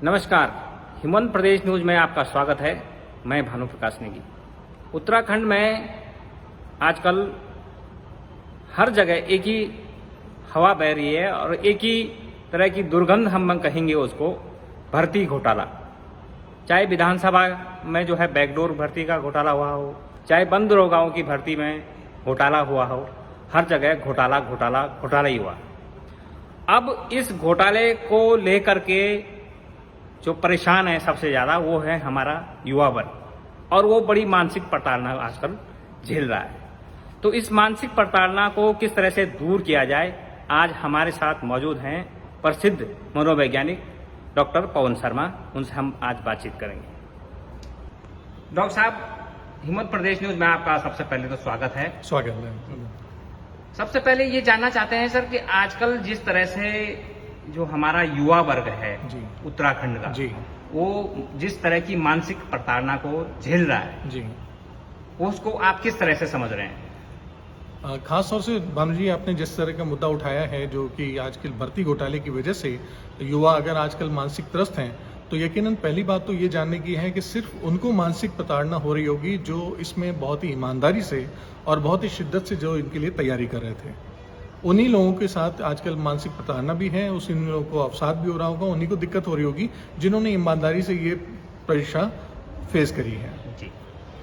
नमस्कार, हिमवंत प्रदेश न्यूज में आपका स्वागत है। मैं भानु प्रकाश नेगी। उत्तराखंड में आजकल हर जगह एक ही हवा बह रही है और एक ही तरह की दुर्गंध हम कहेंगे उसको, भर्ती घोटाला। चाहे विधानसभा में जो है बैकडोर भर्ती का घोटाला हुआ हो, चाहे बंद रोगाओं की भर्ती में घोटाला हुआ हो, हर जगह घोटाला घोटाला घोटाला ही हुआ। अब इस घोटाले को लेकर के जो परेशान है सबसे ज़्यादा वो है हमारा युवा वर्ग, और वो बड़ी मानसिक प्रताड़ना आजकल झेल रहा है। तो इस मानसिक प्रताड़ना को किस तरह से दूर किया जाए, आज हमारे साथ मौजूद हैं प्रसिद्ध मनोवैज्ञानिक डॉक्टर पवन शर्मा। उनसे हम आज बातचीत करेंगे। डॉक्टर साहब, हिम्मत प्रदेश न्यूज में आपका सबसे पहले तो स्वागत है। स्वागत है। सबसे पहले ये जानना चाहते हैं सर कि आजकल जिस तरह से जो हमारा युवा वर्ग है जी, उत्तराखंड का जी, वो जिस तरह की मानसिक प्रताड़ना को झेल रहा है जी, उसको आप किस तरह से समझ रहे हैं? खास तौर से भानु जी, आपने जिस तरह का मुद्दा उठाया है, जो कि आजकल भर्ती घोटाले की वजह से युवा अगर आजकल मानसिक त्रस्त हैं, तो यकीनन पहली बात तो ये जानने की है कि सिर्फ उनको मानसिक प्रताड़ना हो रही होगी जो इसमें बहुत ही ईमानदारी से और बहुत ही शिद्दत से जो इनके लिए तैयारी कर रहे थे। उन्हीं लोगों के साथ आजकल मानसिक प्रताड़ना भी है, उस इन लोगों को अवसाद भी हो रहा होगा, उन्हीं को दिक्कत हो रही होगी जिन्होंने ईमानदारी से ये परीक्षा फेस करी है। जी।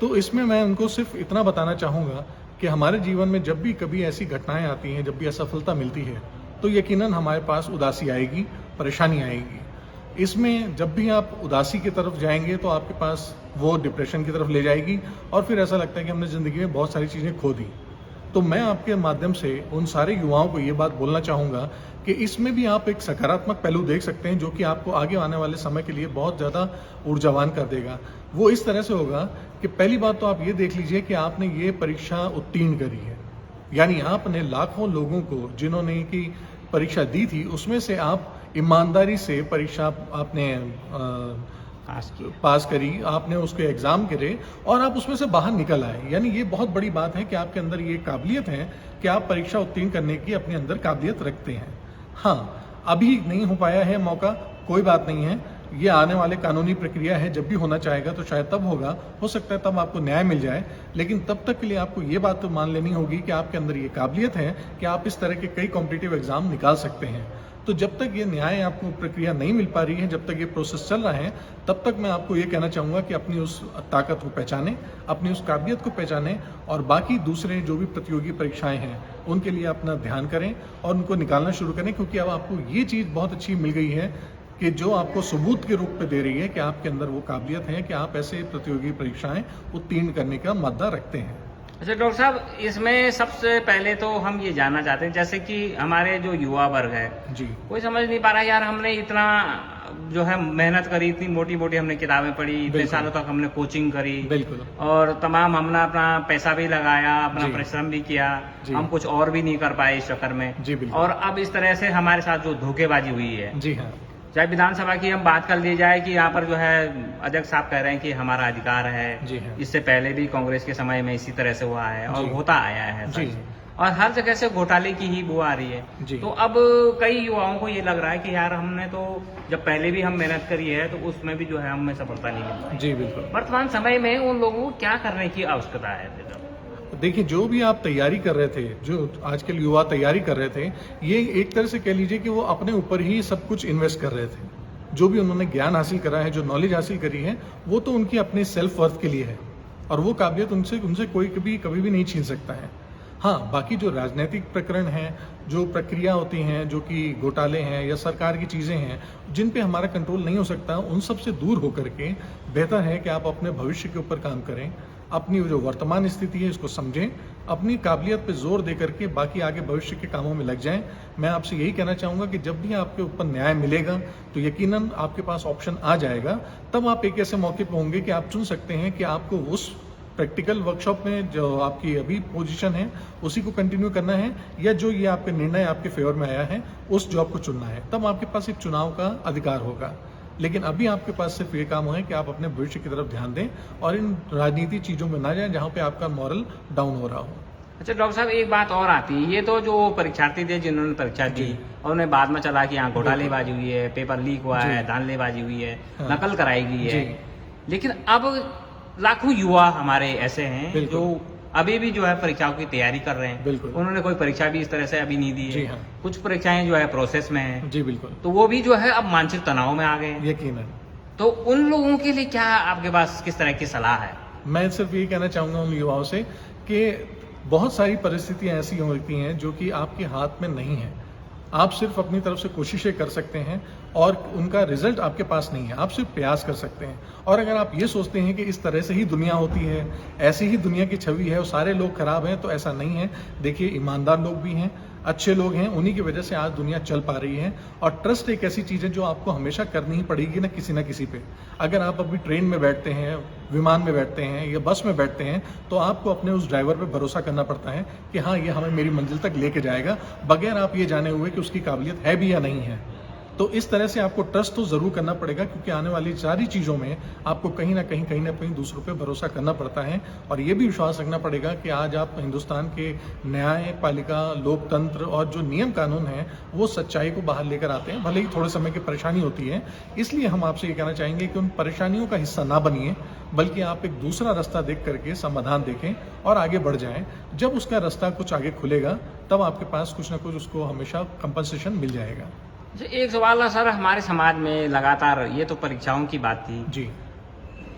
तो इसमें मैं उनको सिर्फ इतना बताना चाहूँगा कि हमारे जीवन में जब भी कभी ऐसी घटनाएं आती हैं, जब भी असफलता मिलती है, तो यकीनन हमारे पास उदासी आएगी, परेशानी आएगी। इसमें जब भी आप उदासी की तरफ जाएंगे तो आपके पास वो डिप्रेशन की तरफ ले जाएगी और फिर ऐसा लगता है कि हमने ज़िंदगी में बहुत सारी चीज़ें खो दी। तो मैं आपके माध्यम से उन सारे युवाओं को ये बात बोलना चाहूँगा कि इसमें भी आप एक सकारात्मक पहलू देख सकते हैं जो कि आपको आगे आने वाले समय के लिए बहुत ज़्यादा ऊर्जावान कर देगा। वो इस तरह से होगा कि पहली बात तो आप ये देख लीजिए कि आपने ये परीक्षा उत्तीर्ण करी है, यानी आपने लाखों लोगों को जिन्होंने की परीक्षा दी थी उसमें से आप ईमानदारी से परीक्षा आपने पास करी, आपने उसके एग्जाम करे और आप उसमें से बाहर निकल आए। यानी ये बहुत बड़ी बात है कि आपके अंदर ये काबिलियत है कि आप परीक्षा उत्तीर्ण करने की अपने अंदर काबिलियत रखते हैं। हाँ, अभी नहीं हो पाया है मौका, कोई बात नहीं है, ये आने वाले कानूनी प्रक्रिया है, जब भी होना चाहेगा तो शायद तब होगा, हो सकता है तब आपको न्याय मिल जाए। लेकिन तब तक के लिए आपको ये बात तो मान लेनी होगी कि आपके अंदर ये काबिलियत है कि आप इस तरह के कई कॉम्पिटिटिव एग्जाम निकाल सकते हैं। तो जब तक ये न्याय आपको प्रक्रिया नहीं मिल पा रही है, जब तक ये प्रोसेस चल रहा है, तब तक मैं आपको ये कहना चाहूँगा कि अपनी उस ताकत को पहचानें, अपनी उस काबिलियत को पहचानें और बाकी दूसरे जो भी प्रतियोगी परीक्षाएं हैं उनके लिए अपना ध्यान करें और उनको निकालना शुरू करें, क्योंकि अब आपको ये चीज़ बहुत अच्छी मिल गई है कि जो आपको सबूत के रूप में दे रही है कि आपके अंदर वो काबिलियत है कि आप ऐसे प्रतियोगी परीक्षाएं उत्तीर्ण करने का मादा रखते हैं। अच्छा डॉक्टर साहब, इसमें सबसे पहले तो हम ये जानना चाहते हैं, जैसे कि हमारे जो युवा वर्ग है जी, कोई समझ नहीं पा रहा यार, हमने इतना जो है मेहनत करी, इतनी मोटी मोटी हमने किताबें पढ़ी, इतने सालों तक हमने कोचिंग करी, बिल्कुल, और तमाम हमने अपना पैसा भी लगाया, अपना जी, परिश्रम भी किया, जी, हम कुछ और भी नहीं कर पाए इस चक्कर में, जी, बिल्कुल, और अब इस तरह से हमारे साथ जो धोखेबाजी हुई है, जी हाँ, चाहे विधानसभा की हम बात कर ली जाए कि यहाँ पर जो है अध्यक्ष साहब कह रहे हैं कि हमारा अधिकार है, जी हाँ, इससे पहले भी कांग्रेस के समय में इसी तरह से हुआ है और जी, होता आया है जी, और हर जगह से घोटाले की ही बू आ रही है। जी, तो अब कई युवाओं को ये लग रहा है कि यार हमने तो जब पहले भी हम मेहनत करी है तो उसमें भी जो है हमें सफलता नहीं मिल पाई। जी, बिल्कुल। वर्तमान समय में उन लोगों को क्या करने की आवश्यकता है? देखिए, जो भी आप तैयारी कर रहे थे, जो आजकल युवा तैयारी कर रहे थे, ये एक तरह से कह लीजिए कि वो अपने ऊपर ही सब कुछ इन्वेस्ट कर रहे थे। जो भी उन्होंने ज्ञान हासिल करा है, जो नॉलेज हासिल करी है, वो तो उनकी अपने सेल्फ वर्थ के लिए है और वो काबिलियत उनसे कोई कभी भी नहीं छीन सकता है। हाँ, बाकी जो राजनीतिक प्रकरण हैं, जो प्रक्रिया होती हैं, जो कि घोटाले हैं या सरकार की चीज़ें हैं जिन पे हमारा कंट्रोल नहीं हो सकता, उन सब से दूर होकर के बेहतर है कि आप अपने भविष्य के ऊपर काम करें, अपनी जो वर्तमान स्थिति है इसको समझें, अपनी काबिलियत पे जोर दे करके बाकी आगे भविष्य के कामों में लग जाएं। मैं आपसे यही कहना चाहूँगा कि जब भी आपके ऊपर न्याय मिलेगा तो यकीनन आपके पास ऑप्शन आ जाएगा, तब आप एक ऐसे मौके पर होंगे कि आप चुन सकते हैं कि आपको उस प्रैक्टिकल वर्कशॉप में जो आपकी अभी पोजीशन है उसी को कंटिन्यू करना है या जो ये आपका निर्णय आपके फेवर में आया है उस जॉब को चुनना है। तब आपके पास एक चुनाव का अधिकार होगा। लेकिन अभी आपके पास सिर्फ ये काम है कि आप अपने भविष्य की तरफ ध्यान दें और इन राजनीति चीज़ों में ना जाएं जहां पे आपका मॉरल डाउन हो रहा हो। अच्छा डॉक्टर साहब, एक बात और आती है, ये तो जो परीक्षार्थी थे जिन्होंने परीक्षा दी जी। और उन्हें बाद में चला कि यहाँ घोटालेबाजी हुई है, पेपर लीक हुआ जी। है, धांधलीबाजी हुई है, हाँ। नकल कराई गई है, जी। लेकिन अब लाखों युवा हमारे ऐसे हैं बिल्कुल। जो अभी भी जो है परीक्षाओं की तैयारी कर रहे हैं। बिल्कुल। उन्होंने कोई परीक्षा भी इस तरह से अभी नहीं दी है। जी हाँ। कुछ परीक्षाएं जो है प्रोसेस में है, जी बिल्कुल, तो वो भी जो है अब मानसिक तनाव में आ गए हैं। यकीनन। तो उन लोगों के लिए क्या आपके पास किस तरह की सलाह है? मैं सिर्फ ये कहना चाहूँगा उन युवाओं से कि बहुत सारी परिस्थितियाँ ऐसी होती हैं जो कि आपके हाथ में नहीं है। आप सिर्फ अपनी तरफ से कोशिशें कर सकते हैं और उनका रिजल्ट आपके पास नहीं है, आप सिर्फ प्रयास कर सकते हैं। और अगर आप ये सोचते हैं कि इस तरह से ही दुनिया होती है, ऐसी ही दुनिया की छवि है और सारे लोग खराब हैं, तो ऐसा नहीं है। देखिए, ईमानदार लोग भी हैं, अच्छे लोग हैं, उन्हीं की वजह से आज दुनिया चल पा रही है। और ट्रस्ट एक ऐसी चीज़ है जो आपको हमेशा करनी ही पड़ेगी ना किसी पे। अगर आप अभी ट्रेन में बैठते हैं, विमान में बैठते हैं या बस में बैठते हैं, तो आपको अपने उस ड्राइवर पे भरोसा करना पड़ता है कि हाँ, ये हमें मेरी मंजिल तक लेके जाएगा, बगैर आप ये जाने हुए कि उसकी काबिलियत है भी या नहीं है। तो इस तरह से आपको ट्रस्ट तो जरूर करना पड़ेगा, क्योंकि आने वाली सारी चीज़ों में आपको कहीं ना कहीं दूसरों पे भरोसा करना पड़ता है। और ये भी विश्वास रखना पड़ेगा कि आज आप हिंदुस्तान के न्यायपालिका, लोकतंत्र और जो नियम कानून हैं वो सच्चाई को बाहर लेकर आते हैं। भले ही थोड़े समय की परेशानी होती है, इसलिए हम आपसे ये कहना चाहेंगे कि उन परेशानियों का हिस्सा ना बनिए, बल्कि आप एक दूसरा रास्ता देख करके समाधान देखें और आगे बढ़ जाएं। जब उसका रास्ता कुछ आगे खुलेगा, तब आपके पास कुछ ना कुछ उसको हमेशा कंपनसेशन मिल जाएगा। जी, एक सवाल है सर, हमारे समाज में लगातार, ये तो परीक्षाओं की बात थी, जी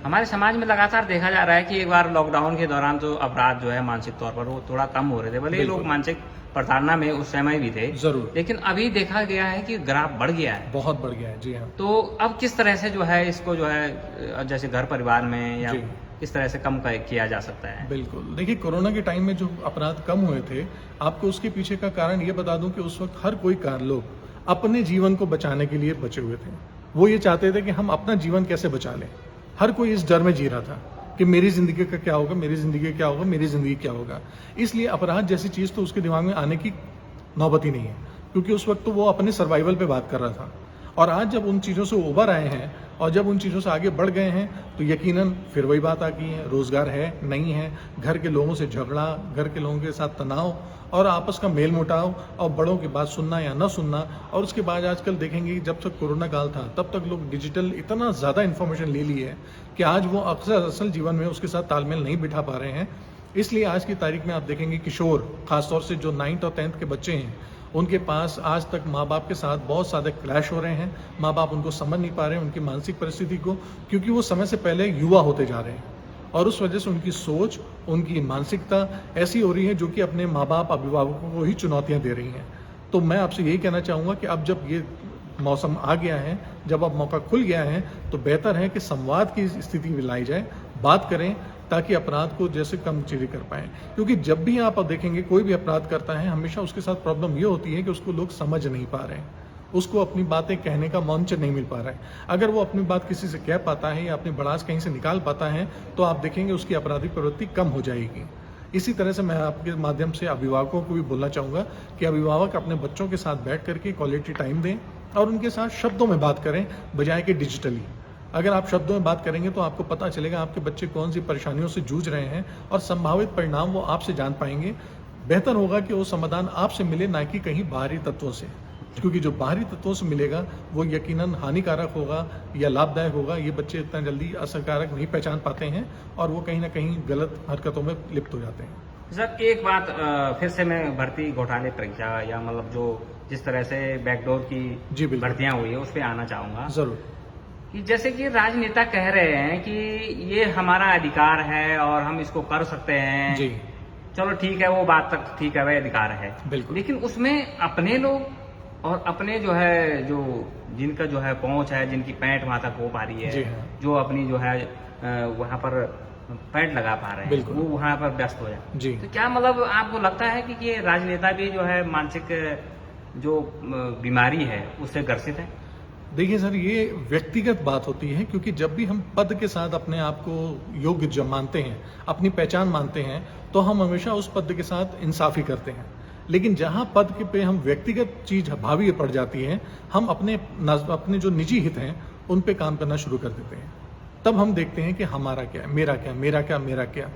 हमारे समाज में लगातार देखा जा रहा है कि एक बार लॉकडाउन के दौरान तो अपराध जो है मानसिक तौर पर वो थोड़ा कम हो रहे थे, भले ही लोग मानसिक प्रताड़ना में उस समय भी थे, जरूर, लेकिन अभी देखा गया है कि ग्राफ बढ़ गया है, बहुत बढ़ गया है। जी हाँ। तो अब किस तरह से जो है इसको जो है जैसे घर परिवार में या जी। किस तरह से कम किया जा सकता है? बिल्कुल, देखिए, कोरोना के टाइम में जो अपराध कम हुए थे, आपको उसके पीछे का कारण ये बता दूं कि उस वक्त हर कोई लोग अपने जीवन को बचाने के लिए बचे हुए थे। वो ये चाहते थे कि हम अपना जीवन कैसे बचा लें। हर कोई इस डर में जी रहा था कि मेरी जिंदगी का क्या होगा, मेरी जिंदगी का क्या होगा, मेरी जिंदगी क्या होगा। इसलिए अपराध जैसी चीज तो उसके दिमाग में आने की नौबत ही नहीं है, क्योंकि उस वक्त तो वो अपने सर्वाइवल पे बात कर रहा था। और आज जब उन चीज़ों से उबर आए हैं और जब उन चीज़ों से आगे बढ़ गए हैं, तो यकीनन फिर वही बात आ गई है, रोजगार है नहीं है, घर के लोगों से झगड़ा, घर के लोगों के साथ तनाव और आपस का मेल मुटाव और बड़ों की बात सुनना या न सुनना। और उसके बाद आजकल देखेंगे, जब तक कोरोना काल था तब तक लोग डिजिटल इतना ज़्यादा इन्फॉर्मेशन ले ली है कि आज वो अक्सर असल जीवन में उसके साथ तालमेल नहीं बिठा पा रहे हैं। इसलिए आज की तारीख में आप देखेंगे किशोर, खासतौर से जो 9th और 10th के बच्चे हैं, उनके पास आज तक माँ बाप के साथ बहुत ज़्यादा क्लैश हो रहे हैं। माँ बाप उनको समझ नहीं पा रहे हैं, उनकी मानसिक परिस्थिति को, क्योंकि वो समय से पहले युवा होते जा रहे हैं और उस वजह से उनकी सोच, उनकी मानसिकता ऐसी हो रही है जो कि अपने माँ बाप, अभिभावकों को ही चुनौतियाँ दे रही हैं। तो मैं आपसे यही कहना चाहूँगा कि अब जब ये मौसम आ गया है, जब अब मौका खुल गया है, तो बेहतर है कि संवाद की स्थिति में लाई जाए, बात करें, ताकि अपराध को जैसे कम चीज़ें कर पाएं। क्योंकि जब भी आप देखेंगे कोई भी अपराध करता है, हमेशा उसके साथ प्रॉब्लम ये होती है कि उसको लोग समझ नहीं पा रहे हैं, उसको अपनी बातें कहने का मंच नहीं मिल पा रहा है। अगर वो अपनी बात किसी से कह पाता है या अपनी भड़ास कहीं से निकाल पाता है, तो आप देखेंगे उसकी आपराधिक प्रवृत्ति कम हो जाएगी। इसी तरह से मैं आपके माध्यम से अभिभावकों को भी बोलना चाहूँगा कि अभिभावक अपने बच्चों के साथ बैठ करके क्वालिटी टाइम दें और उनके साथ शब्दों में बात करें बजाय कि डिजिटली। अगर आप शब्दों में बात करेंगे तो आपको पता चलेगा आपके बच्चे कौन सी परेशानियों से जूझ रहे हैं और संभावित परिणाम वो आपसे जान पाएंगे। बेहतर होगा कि वो समाधान आपसे मिले, ना कि कहीं बाहरी तत्वों से, क्योंकि जो बाहरी तत्वों से मिलेगा वो यकीनन हानिकारक होगा या लाभदायक होगा। ये बच्चे इतना जल्दी असरकारक नहीं पहचान पाते हैं और वो कहीं ना कहीं गलत हरकतों में लिप्त हो जाते हैं। सर, एक बात फिर से मैं भर्ती घोटाले परीक्षा या मतलब जो जिस तरह से बैकडोर की भर्तियां हुई है उस पर आना चाहूँगा। जरूर। कि जैसे कि राजनेता कह रहे हैं कि ये हमारा अधिकार है और हम इसको कर सकते हैं जी। चलो ठीक है, वो बात तक ठीक है, वह अधिकार है, बिल्कुल। लेकिन उसमें अपने लोग और अपने जो है जो जिनका जो है पहुंच है, जिनकी पैंट वहां तक हो पा रही है, हाँ। जो अपनी जो है वहां पर पैंट लगा पा रहे हैं, वो वहां पर व्यस्त हो जाए जी। तो क्या मतलब आपको लगता है कि ये राजनेता भी जो है मानसिक जो बीमारी है उससे ग्रसित है? देखिए सर, ये व्यक्तिगत बात होती है, क्योंकि जब भी हम पद के साथ अपने आप को योग्य मानते हैं, अपनी पहचान मानते हैं, तो हम हमेशा उस पद के साथ इंसाफी करते हैं। लेकिन जहां पद के पे हम व्यक्तिगत चीज हावी पड़ जाती है, हम अपने जो निजी हित हैं उन पे काम करना शुरू कर देते हैं। तब हम देखते हैं कि हमारा क्या, मेरा क्या, मेरा क्या, मेरा क्या।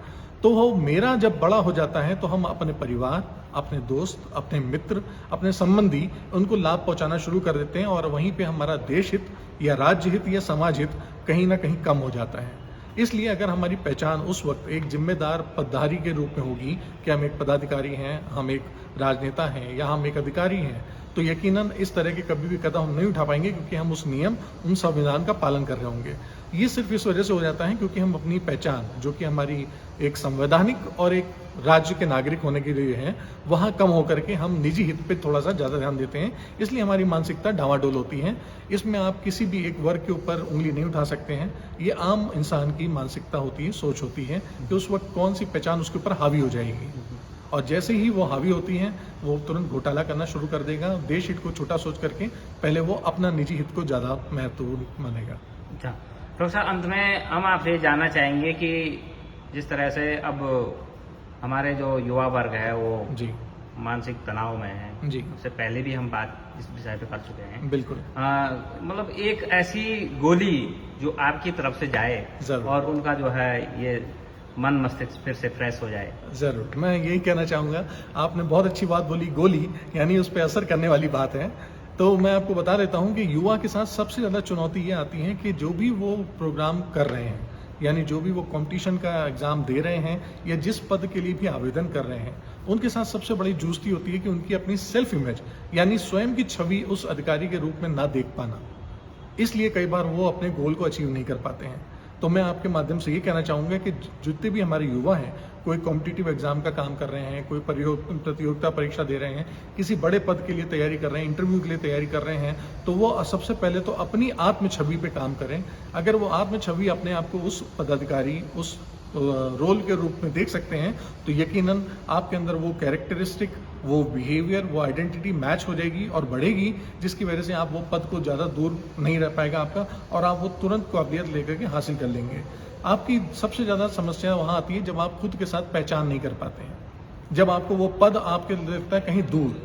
तो वो मेरा जब बड़ा हो जाता है तो हम अपने परिवार, अपने दोस्त, अपने मित्र, अपने संबंधी उनको लाभ पहुंचाना शुरू कर देते हैं और वहीं पे हमारा देश हित या राज्य हित या समाज हित कहीं ना कहीं कम हो जाता है। इसलिए अगर हमारी पहचान उस वक्त एक जिम्मेदार पदधारी के रूप में होगी कि हम एक पदाधिकारी हैं, हम एक राजनेता हैं या हम एक अधिकारी हैं, तो यकीनन इस तरह के कभी भी कदम हम नहीं उठा पाएंगे, क्योंकि हम उस नियम, उन संविधान का पालन कर रहे होंगे। ये सिर्फ इस वजह से हो जाता है क्योंकि हम अपनी पहचान, जो कि हमारी एक संवैधानिक और एक राज्य के नागरिक होने के लिए है, वहाँ कम होकर के हम निजी हित पे थोड़ा सा ज़्यादा ध्यान देते हैं। इसलिए हमारी मानसिकता डावाडोल होती है। इसमें आप किसी भी एक वर्ग के ऊपर उंगली नहीं उठा सकते हैं। ये आम इंसान की मानसिकता होती है, सोच होती है कि उस वक्त कौन सी पहचान उसके ऊपर हावी हो जाएगी, और जैसे ही वो हावी होती हैं वो तुरंत घोटाला करना शुरू कर देगा। देश हित को छोटा सोच करके पहले वो अपना निजी हित को ज़्यादा महत्वपूर्ण मानेगा। अच्छा डॉक्टर साहब, अंत में हम आपसे जानना चाहेंगे कि जिस तरह से अब हमारे जो युवा वर्ग है वो जी मानसिक तनाव में है, जी उससे पहले भी हम बात इस विषय पे कर चुके हैं। बिल्कुल। मतलब एक ऐसी गोली जो आपकी तरफ से जाए जरूर। और उनका जो है ये मन मस्तिष्क फिर से फ्रेश हो जाए। जरूर, मैं यही कहना चाहूँगा। आपने बहुत अच्छी बात बोली, गोली, यानी उस पर असर करने वाली बात है। तो मैं आपको बता देता हूँ कि युवा के साथ सबसे ज़्यादा चुनौती ये आती है कि जो भी वो प्रोग्राम कर रहे हैं, यानी जो भी वो कंपटीशन का एग्ज़ाम दे रहे हैं या जिस पद के लिए भी आवेदन कर रहे हैं, उनके साथ सबसे बड़ी जूझती होती है कि उनकी अपनी सेल्फ इमेज, यानी स्वयं की छवि उस अधिकारी के रूप में ना देख पाना। इसलिए कई बार वो अपने गोल को अचीव नहीं कर पाते हैं। तो मैं आपके माध्यम से ये कहना चाहूँगा कि जितने भी हमारे युवा हैं, कोई कॉम्पिटिटिव एग्जाम का काम कर रहे हैं, कोई प्रतियोगिता परीक्षा दे रहे हैं, किसी बड़े पद के लिए तैयारी कर रहे हैं, इंटरव्यू के लिए तैयारी कर रहे हैं, तो वो सबसे पहले तो अपनी आत्म छवि पे काम करें। अगर वो आत्म छवि अपने आप को उस पदाधिकारी, उस रोल के रूप में देख सकते हैं, तो यकीनन आपके अंदर वो कैरेक्टरिस्टिक, वो बिहेवियर, वो आइडेंटिटी मैच हो जाएगी और बढ़ेगी, जिसकी वजह से आप वो पद को ज़्यादा दूर नहीं रह पाएगा आपका, और आप वो तुरंत काबिलियत लेकर के हासिल कर लेंगे। आपकी सबसे ज़्यादा समस्या वहाँ आती है जब आप खुद के साथ पहचान नहीं कर पाते हैं, जब आपको वो पद आपके लगता है कहीं दूर।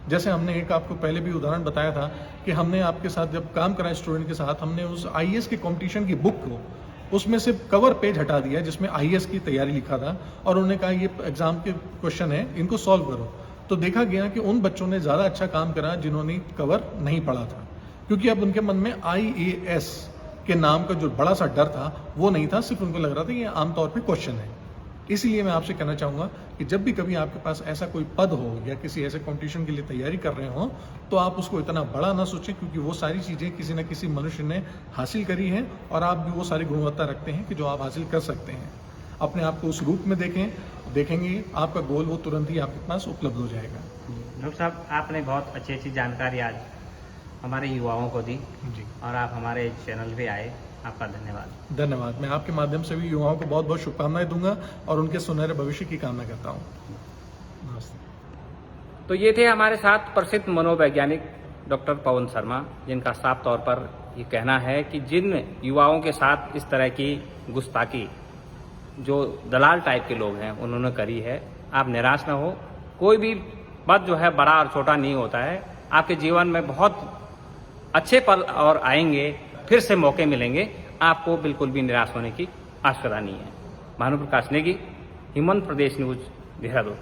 जैसे हमने एक आपको पहले भी उदाहरण बताया था कि हमने आपके साथ जब काम करा स्टूडेंट के साथ, हमने उस IAS के कॉम्पिटिशन की बुक को, उसमें से कवर पेज हटा दिया जिसमें IAS की तैयारी लिखा था, और उन्होंने कहा ये एग्जाम के क्वेश्चन है, इनको सॉल्व करो। तो देखा गया कि उन बच्चों ने ज़्यादा अच्छा काम करा जिन्होंने कवर नहीं पढ़ा था, क्योंकि अब उनके मन में IAS के नाम का जो बड़ा सा डर था वो नहीं था, सिर्फ उनको लग रहा था ये आमतौर पे क्वेश्चन है। इसीलिए मैं आपसे कहना चाहूँगा कि जब भी कभी आपके पास ऐसा कोई पद हो या किसी ऐसे कंपटीशन के लिए तैयारी कर रहे हो, तो आप उसको इतना बड़ा ना सोचें, क्योंकि वो सारी चीज़ें किसी न किसी मनुष्य ने हासिल करी हैं, और आप भी वो सारी गुणवत्ता रखते हैं कि जो आप हासिल कर सकते हैं। अपने आप को उस रूप में देखेंगे, आपका गोल वो तुरंत ही आपके पास उपलब्ध हो जाएगा। डॉक्टर साहब, आपने बहुत अच्छी जानकारी आज हमारे युवाओं को दी जी, और आप हमारे चैनल पे आए, आपका धन्यवाद। धन्यवाद। मैं आपके माध्यम से भी युवाओं को बहुत बहुत शुभकामनाएं दूंगा और उनके सुनहरे भविष्य की कामना करता हूँ। नमस्ते। तो ये थे हमारे साथ प्रसिद्ध मनोवैज्ञानिक डॉक्टर पवन शर्मा, जिनका साफ तौर पर ये कहना है कि जिन युवाओं के साथ इस तरह की गुस्ताखी जो दलाल टाइप के लोग हैं उन्होंने करी है, आप निराश न हो। कोई भी पद जो है बड़ा और छोटा नहीं होता है। आपके जीवन में बहुत अच्छे पल और आएंगे, फिर से मौके मिलेंगे, आपको बिल्कुल भी निराश होने की आवश्यकता नहीं है। भानु प्रकाश नेगी, हिमंत प्रदेश न्यूज, देहरादून।